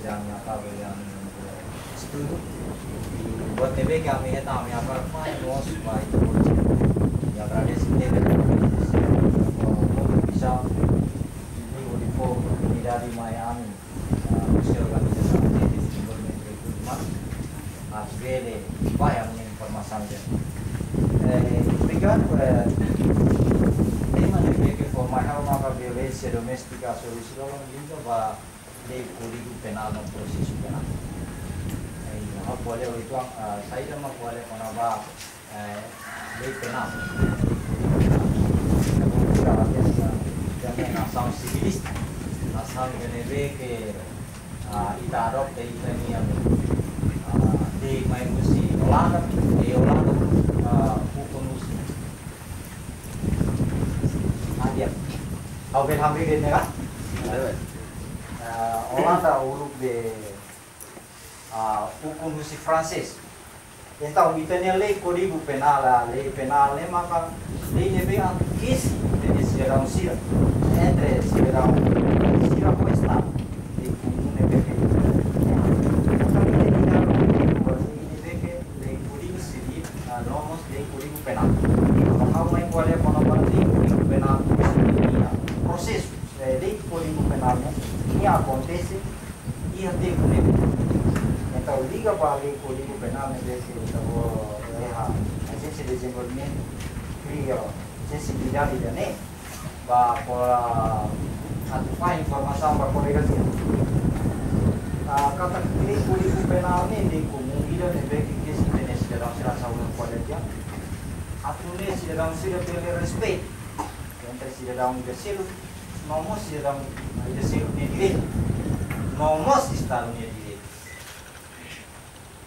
exame apa yang estudo e buat TV kami ya kami apa nos vai ya agradeço teve bisa di unidade Miami se organização de desenvolvimento de recursos às vezes vai a minha informação já obrigado tema de que formar uma violência doméstica sobre o língua vai de Código Penal no processo penal. Não pode itu saya mau boleh menambah lei penal. Jangan asal sivilis, asal geneve que kita adopte itu ni di mai musi Holanda, di Holanda hukum musi. Adia, kau berhamil di negara? Holanda urut de hukum musi francês. Então, kita ni lei Código Penal, lei penal ni maka lei ni bem kisi de cidadão sira entre cidadão sira com estado de comum ni bem lei Código Civil, nomos lei Código Penal. Maka mai boleh pono lei Código Penal processo lei Código Penal ni acontece e até então liga para a lei Código Penal né que a agência de desenvolvimento cria sensibilidade da né para atuar informação para colegas kata lei Código Penal ni di comum ida né que se tem cidadão será saúde qualidade atune cidadão será pelo respeito entre cidadão e terceiro não mos cidadão e terceiro tem direito não mos estado tem direito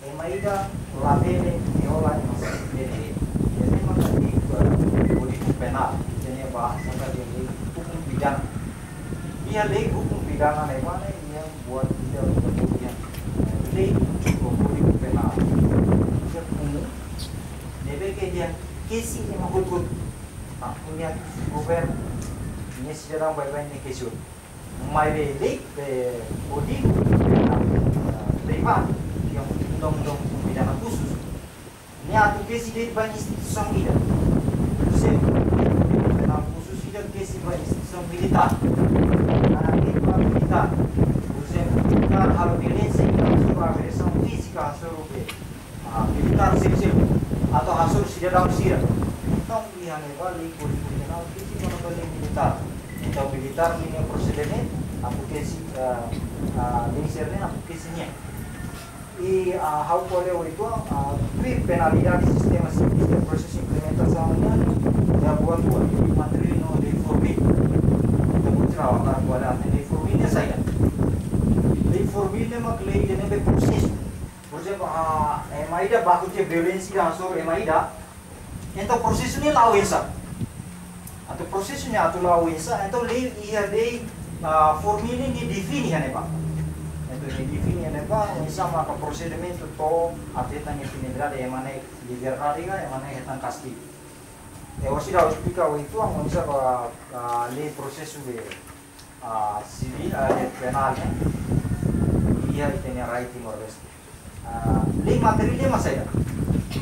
Emaida labele viola ini jadi maka di Código Penal ini bahasa dari hukum pidana. Ia lei hukum pidana ni mana yang buat kita kemudian lei Código Penal. Dia umum. Debe que dia kesi yang betul. Punya governo ini sedang baik-baik ni kesu. Mai lei Código Penal. Leva yang undang-undang pidana khusus. Ini atu kesi dari banyak institusi kita. Khusus pidana khusus kita kesi banyak institusi militar. Karena itu militar. Khusus militar kalau violensi kita suruh agresi fisika suruh militar sipil atau hasil cidadão sira. Então lihat balik Código Penal kesi mana balik militar. Então militar ini prosedurnya, aku kesi linksernya, aku kesinya. E how pode itu penalidade do sistema simples de processo de implementação da boa tua material não de formir da putra agora de formir é saída de formir é uma lei de neve processo por exemplo maida baku de violência sobre maida então processo ni lawesa atau processo ni atau lawesa então lei ia de formir ni define né pak define né pak sama ka procedimento to atenta ni finalidade é mana liberdade é mana é castigo eu acho que eu explicar itu ang bisa ka lei processo de civil penal né ia tem right to arrest lei material mas saya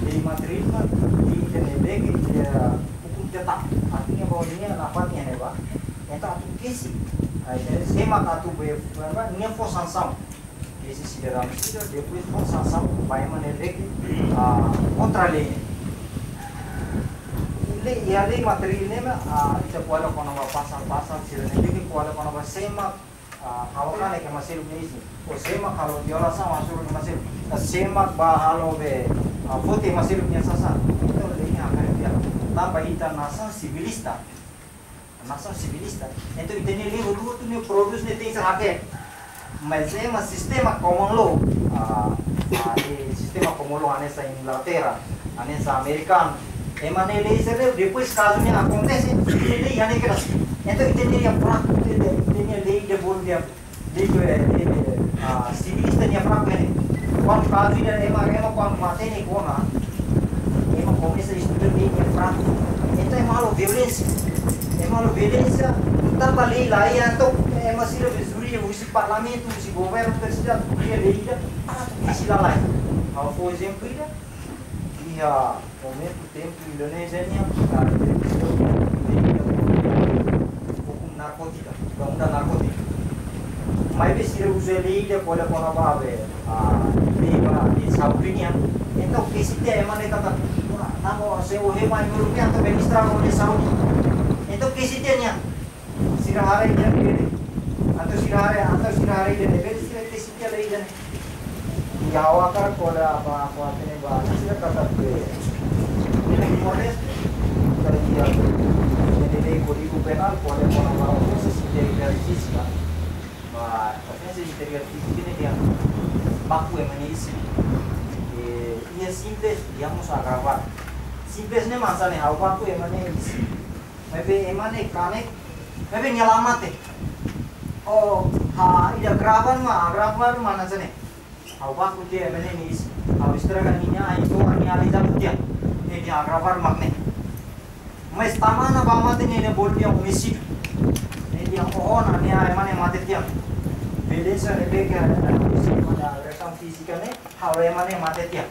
lei material di tem lei que hukum tetap artinya bahwa ini napatnya né pak então tu kesi sema ka tu be ni for sansam esse cidadão depois for sansam vai maneira que contra a lei e a lei material nema ita kuala kono ba pasal sila nili kuala kono ba sema kalau kan ke masih ini o sema kalau violação masuk ke masih sema ba halo be foto masih punya sasa itu lei akan dia tambah ita nação civilista então ele tem livro tudo ne produz ne tem sabe mas é um sistema common law sistema common law nessa Inglaterra nessa americana emane lei serve depois caso nya acontece ele ia ne keras então ele tem a prática tem lei de bol dia lei civilista nya prática ne quando caso dia ema quando mate ne kona ema começa a estudar lei de prática então é malo violência tanpa lei lá e então é uma sira dia usi parlamento, usi governo presidenziale, dia leida, isi lalai. Ao for exemplo, ia momento tempo Indonesia ni hukum narkotika, undang narkotika. Mai be sire uze leida pole pona babe, leva di Saudinya, então kisite emane kata namo seu hema European to ministra ko di Saudi. Então kisite nya sirahare dia kiri, atau sirahare dia be sire kisite leida. Yawa kar kola apa ini bahasa sih kata gue ini modest kalau dia jadi kodi penal kode kola mau proses dari sisi kan bah tapi sih dari sisi ini dia baku yang menisi ia simple dia mau sahabat simple nih masa nih apa aku yang menisi maybe emane kanek maybe nyelamat oh ida graban mana sih Awak tu dia mana ni? Awak istirahat kan ini itu ni ada jam dia. Ini dia agravar makne. Mas tamana bamat ni boleh dia misip. Ini dia oh ni mana mati dia. Beda saya lebih kan misip mana rekam fisika ni. Hawa mana mati dia.